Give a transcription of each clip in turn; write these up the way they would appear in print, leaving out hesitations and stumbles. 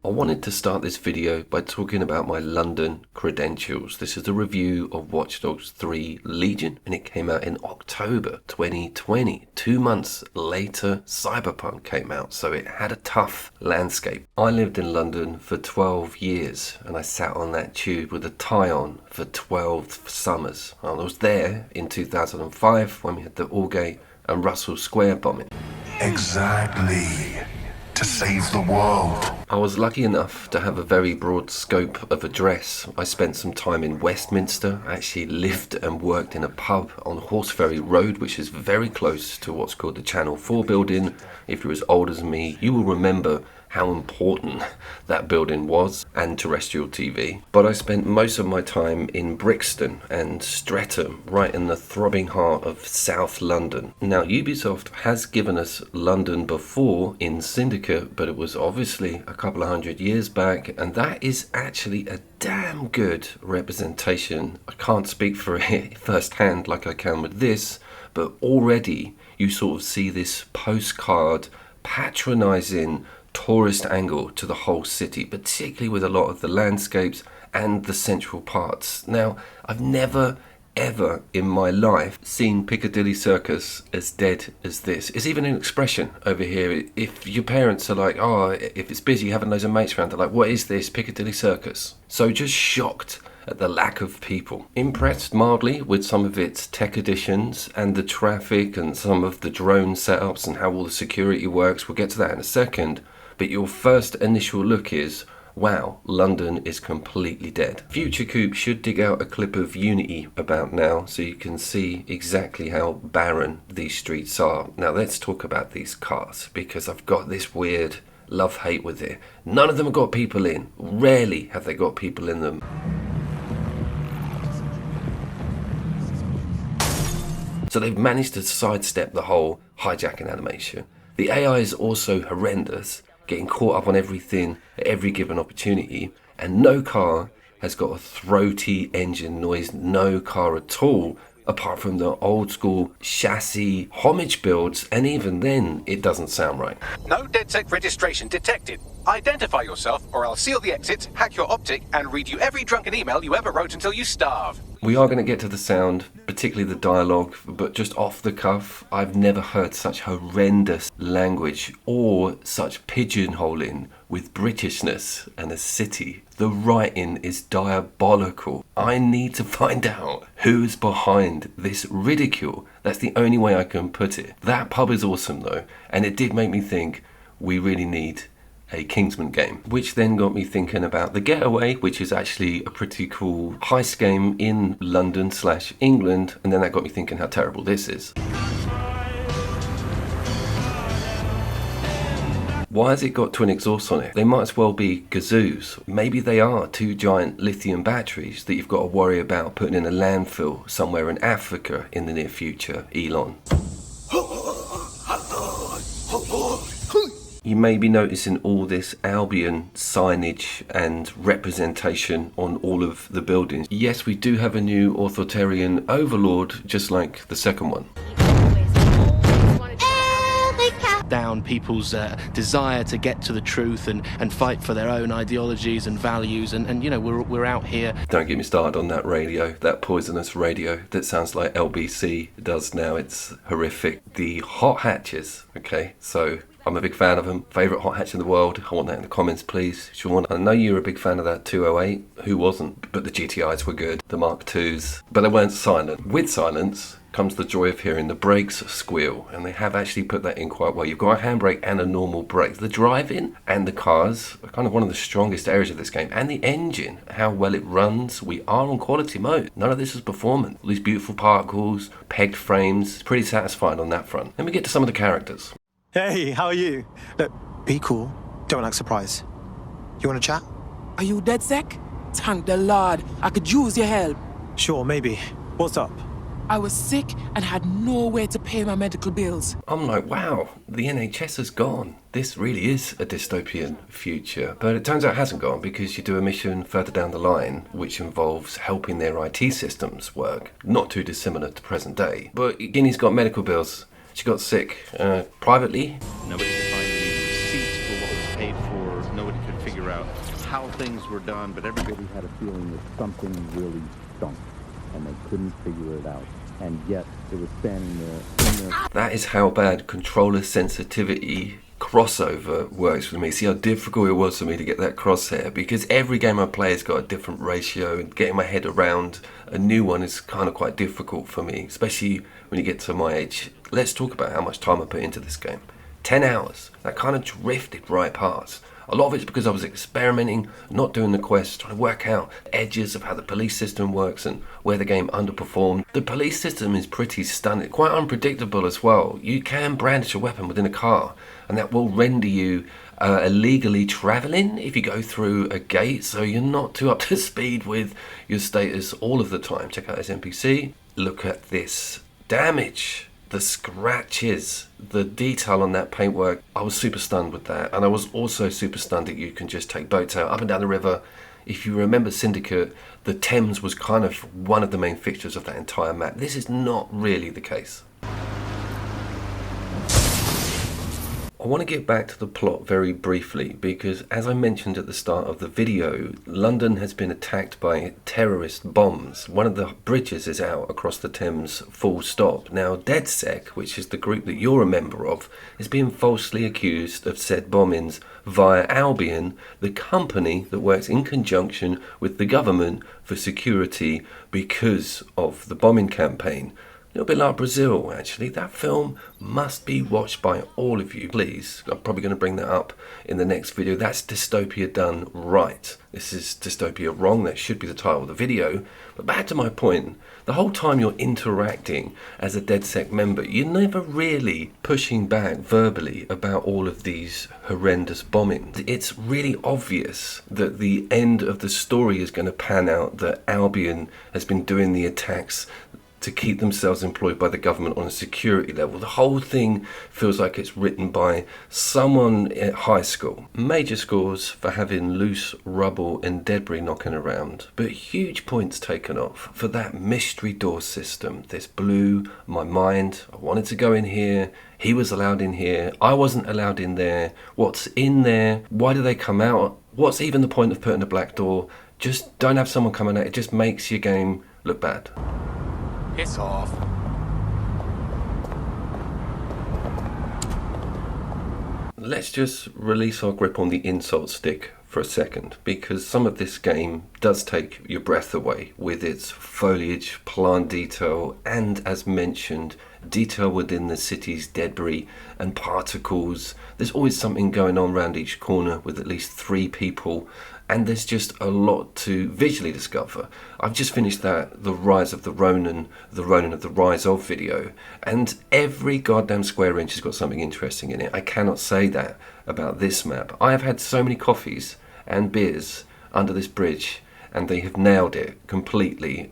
I wanted to start this video by talking about my London credentials. This is a review of Watch Dogs 3 Legion, and it came out in October 2020. 2 months later, Cyberpunk came out, so it had a tough landscape. I lived in London for 12 years, and I sat on that tube with a tie on for 12 summers. I was there in 2005 when we had the Aldgate and Russell Square bombing. Exactly. To save the world. I was lucky enough to have a very broad scope of address. I spent some time in Westminster. I actually lived and worked in a pub on Horseferry Road, which is very close to what's called the Channel 4 building. If you're as old as me, you will remember how important that building was, and terrestrial TV. But I spent most of my time in Brixton and Streatham, right in the throbbing heart of South London. Now, Ubisoft has given us London before in Syndicate, but it was obviously a couple of hundred years back, and that is actually a damn good representation. I can't speak for it firsthand like I can with this, but already you sort of see this postcard patronizing tourist angle to the whole city, particularly with a lot of the landscapes and the central parts. Now, I've never ever in my life seen Piccadilly Circus as dead as this. It's even an expression over here. If your parents are like, oh, if it's busy having loads of mates around, they're like, what is this, Piccadilly Circus? So just shocked at the lack of people. Impressed mildly with some of its tech additions and the traffic and some of the drone setups and how all the security works. We'll get to that in a second. But your first initial look is, wow, London is completely dead. Future Coop should dig out a clip of Unity about now so you can see exactly how barren these streets are. Now let's talk about these cars, because I've got this weird love-hate with it. None of them have got people in. Rarely have they got people in them. So they've managed to sidestep the whole hijacking animation. The AI is also horrendous, getting caught up on everything at every given opportunity, and no car has got a throaty engine noise, no car at all, apart from the old school chassis homage builds, and even then it doesn't sound right. No DedSec registration detected. Identify yourself or I'll seal the exits, hack your optic, and read you every drunken email you ever wrote until you starve. We are going to get to the sound, particularly the dialogue, but just off the cuff, I've never heard such horrendous language or such pigeonholing with Britishness and a city. The writing is diabolical. I need to find out who's behind this ridicule. That's the only way I can put it. That pub is awesome though, and it did make me think we really need a Kingsman game, which then got me thinking about The Getaway, which is actually a pretty cool heist game in London/England, and then that got me thinking how terrible this is. Why has it got twin exhausts on it? They might as well be gazoos. Maybe they are two giant lithium batteries that you've got to worry about putting in a landfill somewhere in Africa in the near future, Elon. You may be noticing all this Albion signage and representation on all of the buildings. Yes, we do have a new authoritarian overlord, just like the second one. Down people's desire to get to the truth and fight for their own ideologies and values, and you know, we're out here. Don't get me started on that radio, that poisonous radio that sounds like LBC does now. It's horrific. The hot hatches, okay, so I'm a big fan of them. Favourite hot hatch in the world? I want that in the comments, please. Sean, I know you were a big fan of that 208. Who wasn't? But the GTIs were good. The Mark IIs. But they weren't silent. With silence comes the joy of hearing the brakes squeal. And they have actually put that in quite well. You've got a handbrake and a normal brake. The driving and the cars are kind of one of the strongest areas of this game. And the engine, how well it runs. We are on quality mode. None of this is performance. All these beautiful particles, pegged frames. It's pretty satisfying on that front. Let me get to some of the characters. Hey, how are you? Look, be cool. Don't act surprised. You want to chat? Are you DedSec? Thank the Lord. I could use your help. Sure, maybe. What's up? I was sick and had no way to pay my medical bills. I'm like, wow, the NHS has gone. This really is a dystopian future. But it turns out it hasn't gone, because you do a mission further down the line which involves helping their IT systems work. Not too dissimilar to present day. But Guinea's got medical bills. She got sick privately. Nobody could find the receipt for what was paid for. Nobody could figure figure out how things were done, but everybody had a feeling that something really stunk, and they couldn't figure it out. And yet, it was standing there in there. That is how bad controller sensitivity crossover works for me. See how difficult it was for me to get that crosshair, because every game I play has got a different ratio, and getting my head around a new one is kind of quite difficult for me, especially when you get to my age. Let's talk about how much time I put into this game. 10 hours. That kind of drifted right past. A lot of it's because I was experimenting, not doing the quests, trying to work out edges of how the police system works and where the game underperformed. The police system is pretty stunning, quite unpredictable as well. You can brandish a weapon within a car, and that will render you illegally travelling if you go through a gate, so you're not too up to speed with your status all of the time. Check out this NPC. Look at this damage. The scratches, the detail on that paintwork. I was super stunned with that, and I was also super stunned that you can just take boats out up and down the river. If you remember Syndicate, the Thames was kind of one of the main fixtures of that entire map. This is not really the case. I want to get back to the plot very briefly because, as I mentioned at the start of the video, London has been attacked by terrorist bombs. One of the bridges is out across the Thames, full stop. Now, DedSec, which is the group that you're a member of, is being falsely accused of said bombings via Albion, the company that works in conjunction with the government for security because of the bombing campaign. A little bit like Brazil, actually. That film must be watched by all of you, please. I'm probably going to bring that up in the next video. That's dystopia done right. This is dystopia wrong. That should be the title of the video. But back to my point. The whole time you're interacting as a DedSec member, you're never really pushing back verbally about all of these horrendous bombings. It's really obvious that the end of the story is going to pan out that Albion has been doing the attacks to keep themselves employed by the government on a security level. The whole thing feels like it's written by someone at high school. Major scores for having loose rubble and debris knocking around, but huge points taken off for that mystery door system. This blew my mind. I wanted to go in here. He was allowed in here. I wasn't allowed in there. What's in there? Why do they come out? What's even the point of putting a black door? Just don't have someone coming out. It just makes your game look bad. Piss off. Let's just release our grip on the insult stick for a second, because some of this game does take your breath away with its foliage, plant detail, and, as mentioned, detail within the city's debris and particles. There's always something going on around each corner with at least 3 people, and there's just a lot to visually discover. I've just finished that The Rise of the Ronin of the Rise of video, and every goddamn square inch has got something interesting in it. I cannot say that about this map. I have had so many coffees and beers under this bridge, and they have nailed it completely.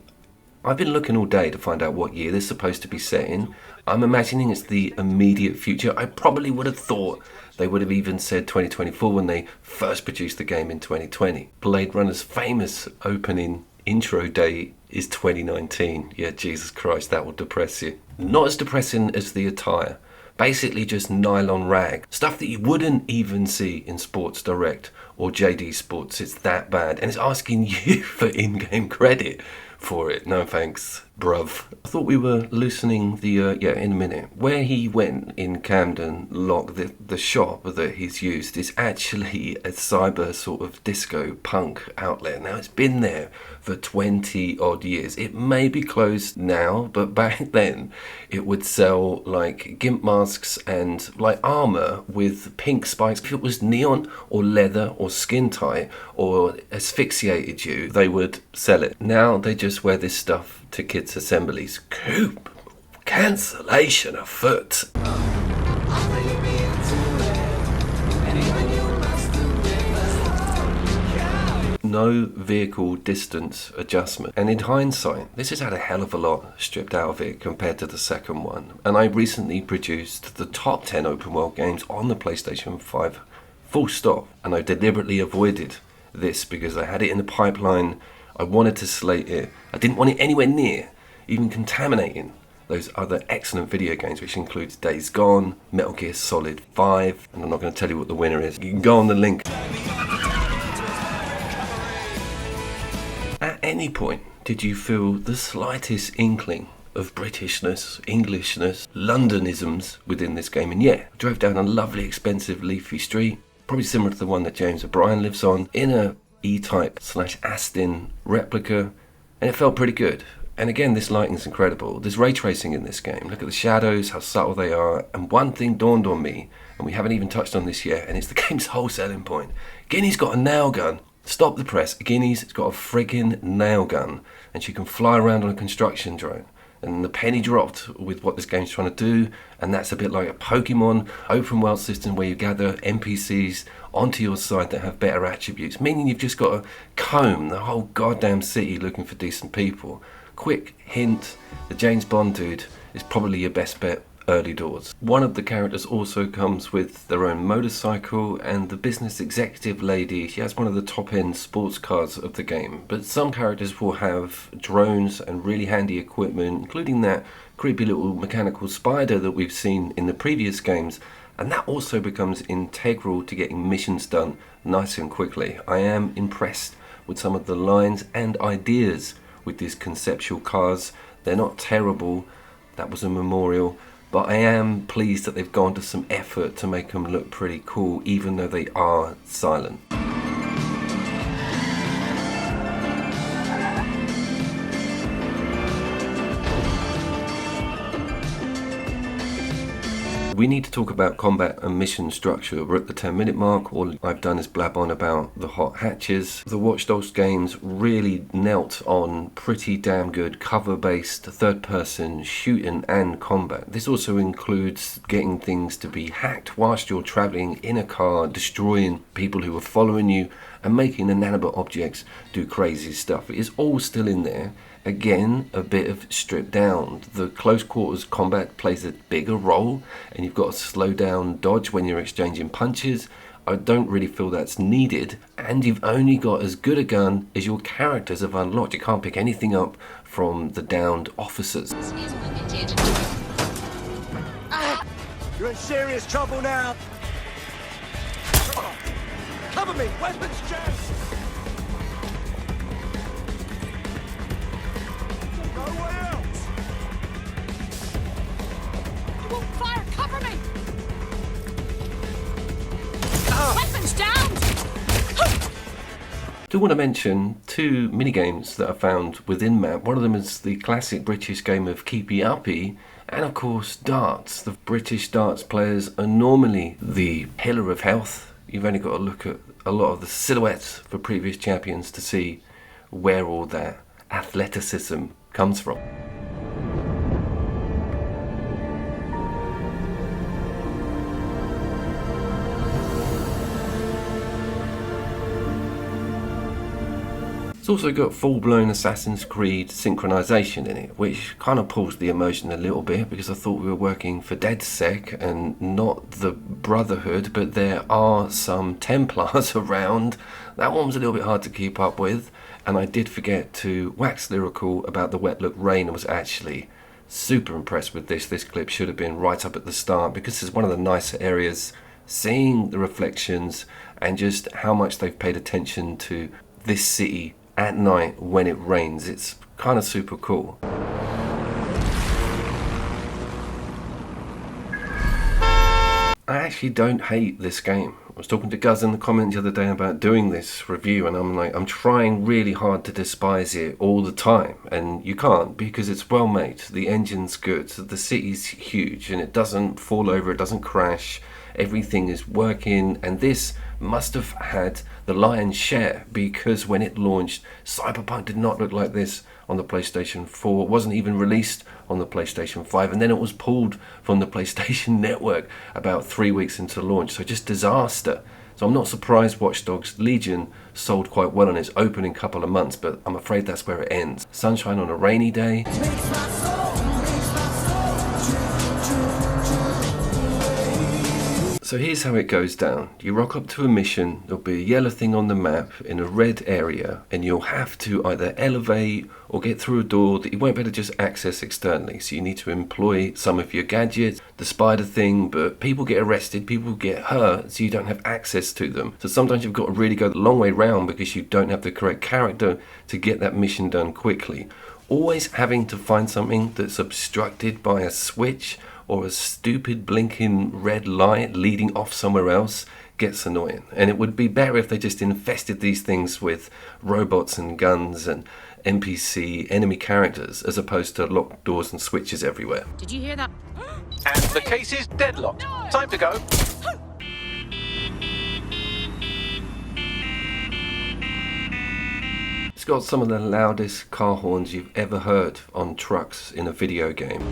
I've been looking all day to find out what year this is supposed to be set in. I'm imagining it's the immediate future. I probably would have thought they would have even said 2024 when they first produced the game in 2020. Blade Runner's famous opening intro date is 2019. Yeah, Jesus Christ, that will depress you. Not as depressing as the attire. Basically just nylon rag. Stuff that you wouldn't even see in Sports Direct or JD Sports. It's that bad. And it's asking you for in-game credit for it. No thanks, bruv. I thought we were loosening the, in a minute. Where he went in Camden Lock, the shop that he's used is actually a cyber sort of disco punk outlet. Now, it's been there for 20 odd years. It may be closed now, but back then it would sell like gimp masks and like armor with pink spikes. If it was neon or leather or skin tight or asphyxiated you, they would sell it. Now they just wear this stuff to kids' assemblies. Coop, cancellation afoot. No vehicle distance adjustment, and in hindsight this has had a hell of a lot stripped out of it compared to the second one. And I recently produced the top 10 open world games on the PlayStation 5 full stop, and I deliberately avoided this because I had it in the pipeline. I wanted to slate it. I didn't want it anywhere near even contaminating those other excellent video games, which includes Days Gone, Metal Gear Solid 5, and I'm not going to tell you what the winner is. You can go on the link. any point did you feel the slightest inkling of Britishness, Englishness, Londonisms within this game? And yeah, I drove down a lovely, expensive, leafy street, probably similar to the one that James O'Brien lives on, in a E-Type / Aston replica, and it felt pretty good. And again, this lighting's incredible. There's ray tracing in this game. Look at the shadows, how subtle they are. And one thing dawned on me, and we haven't even touched on this yet, and it's the game's whole selling point. Guinea's got a nail gun. Stop the press. Guinea's got a friggin' nail gun, and she can fly around on a construction drone. And the penny dropped with what this game's trying to do, and that's a bit like a Pokemon open world system where you gather NPCs onto your side that have better attributes, meaning you've just got to comb the whole goddamn city looking for decent people. Quick hint, the James Bond dude is probably your best bet early doors. One of the characters also comes with their own motorcycle, and the business executive lady, she has one of the top end sports cars of the game. But some characters will have drones and really handy equipment, including that creepy little mechanical spider that we've seen in the previous games, and that also becomes integral to getting missions done nice and quickly. I am impressed with some of the lines and ideas with these conceptual cars. They're not terrible, that was a memorial, but I am pleased that they've gone to some effort to make them look pretty cool, even though they are silent. We need to talk about combat and mission structure. We're at the 10-minute mark. All I've done is blab on about the hot hatches. The Watch Dogs games really knelt on pretty damn good cover-based third-person shooting and combat. This also includes getting things to be hacked whilst you're travelling in a car, destroying people who are following you, and making inanimate objects do crazy stuff. It is all still in there. Again, a bit of stripped down. The close quarters combat plays a bigger role, and you've got to slow down dodge when you're exchanging punches. I don't really feel that's needed, and you've only got as good a gun as your characters have unlocked. You can't pick anything up from the downed officers. You're in serious trouble now. Cover me! Weapons jammed! Fire! Cover me! Weapons down! Do want to mention two minigames that are found within map. One of them is the classic British game of keepy uppy, and of course darts. The British darts players are normally the pillar of health. You've only got to look at a lot of the silhouettes for previous champions to see where all that athleticism comes from. It's also got full-blown Assassin's Creed synchronization in it, which kind of pulls the immersion a little bit, because I thought we were working for DedSec and not the Brotherhood, but there are some Templars around. That one was a little bit hard to keep up with, and I did forget to wax lyrical about the wet look rain. I was actually super impressed with this. This clip should have been right up at the start, because it's one of the nicer areas, seeing the reflections and just how much they've paid attention to this city at night when it rains. It's kind of super cool. I actually don't hate this game. I was talking to Guz in the comments the other day about doing this review, and I'm trying really hard to despise it all the time, and you can't, because it's well made, the engine's good, the city's huge, and it doesn't fall over, it doesn't crash, everything is working, and this must have had the lion's share, because when it launched, Cyberpunk did not look like this on the PlayStation 4. It wasn't even released on the PlayStation 5, and then it was pulled from the PlayStation Network about 3 weeks into launch, so just disaster. So I'm not surprised Watch Dogs Legion sold quite well in its opening couple of months, but I'm afraid that's where it ends. Sunshine on a rainy day. So here's how it goes down. You rock up to a mission, there'll be a yellow thing on the map in a red area, and you'll have to either elevate or get through a door that you won't be able to just access externally. So you need to employ some of your gadgets, the spider thing, but people get arrested, people get hurt, so you don't have access to them. So sometimes you've got to really go the long way round because you don't have the correct character to get that mission done quickly. Always having to find something that's obstructed by a switch or a stupid blinking red light leading off somewhere else gets annoying. And it would be better if they just infested these things with robots and guns and NPC enemy characters as opposed to locked doors and switches everywhere. Did you hear that? And the case is deadlocked. Time to go. It's got some of the loudest car horns you've ever heard on trucks in a video game.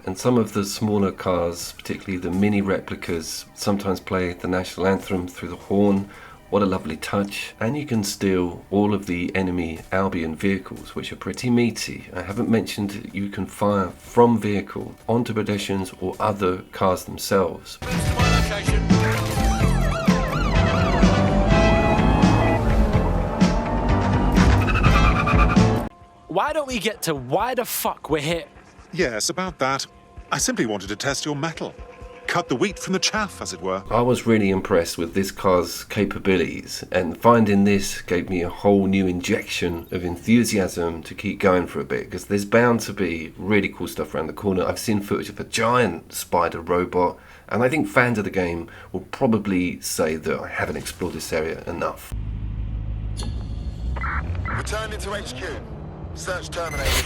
And some of the smaller cars, particularly the mini replicas, sometimes play the national anthem through the horn. What a lovely touch. And you can steal all of the enemy Albion vehicles, which are pretty meaty. I haven't mentioned that you can fire from vehicle onto pedestrians or other cars themselves. Why don't we get to why the fuck we're here? Yes, about that. I simply wanted to test your metal. Cut the wheat from the chaff, as it were. I was really impressed with this car's capabilities, and finding this gave me a whole new injection of enthusiasm to keep going for a bit, because there's bound to be really cool stuff around the corner. I've seen footage of a giant spider robot, and I think fans of the game will probably say that I haven't explored this area enough. Returning to HQ. Search terminated.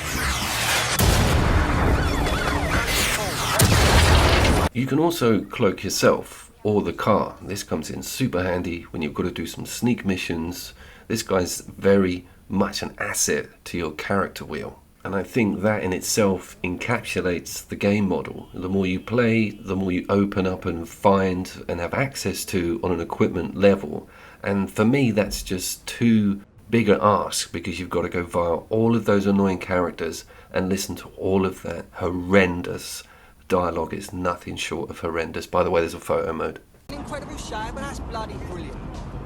You can also cloak yourself or the car. This comes in super handy when you've got to do some sneak missions. This guy's very much an asset to your character wheel. And I think that in itself encapsulates the game model. The more you play, the more you open up and find and have access to on an equipment level. And for me, that's just too big an ask, because you've got to go via all of those annoying characters and listen to all of that horrendous dialogue. Is nothing short of horrendous. By the way, there's a photo mode. Incredible shame, but that's bloody brilliant.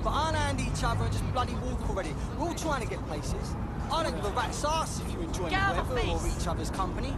But unhand each other and just bloody walk already. We're all trying to get places. I don't give a rat's arse if you enjoy the weather or each other's company.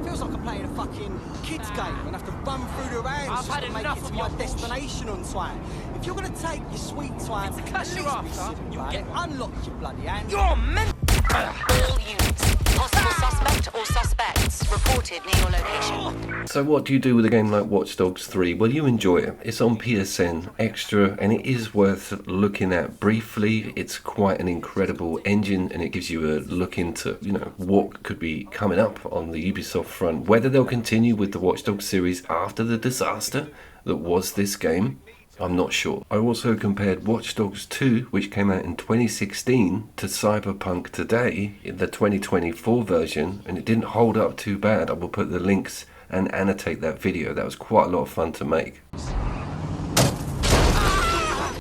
Feels like I'm playing a fucking kids game and have to run through the rounds just to make it to my destination on time. If you're gonna take your sweet time, please be civil, you get unlock your bloody hand. You're meant. All units. Possible suspect or suspects reported near your location. So what do you do with a game like Watch Dogs 3? Well, you enjoy it. It's on PSN Extra, and it is worth looking at briefly. It's quite an incredible engine, and it gives you a look into, what could be coming up on the Ubisoft front. Whether they'll continue with the Watch Dogs series after the disaster that was this game, I'm not sure. I also compared Watch Dogs 2, which came out in 2016, to Cyberpunk today, in the 2024 version, and it didn't hold up too bad. I will put the links and annotate that video. That was quite a lot of fun to make.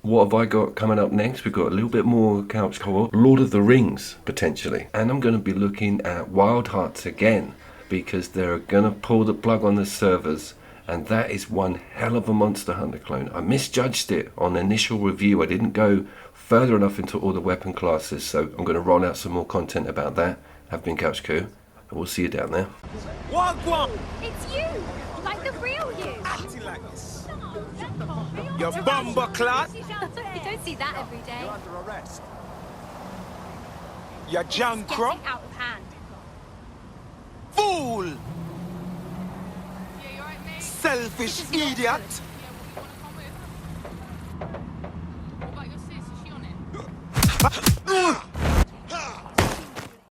What have I got coming up next? We've got a little bit more couch co-op. Lord of the Rings, potentially. And I'm going to be looking at Wild Hearts again, because they're going to pull the plug on the servers. And that is one hell of a Monster Hunter clone. I misjudged it on the initial review. I didn't go further enough into all the weapon classes, so I'm going to roll out some more content about that. I've been Couch Co, and we'll see you down there. Wagwan! It's you! Like the real you! Acting like this. No, You're bumper clot! You don't see that every day. You're under arrest. You're junk Getting crop. out of hand. Fool! Selfish idiot!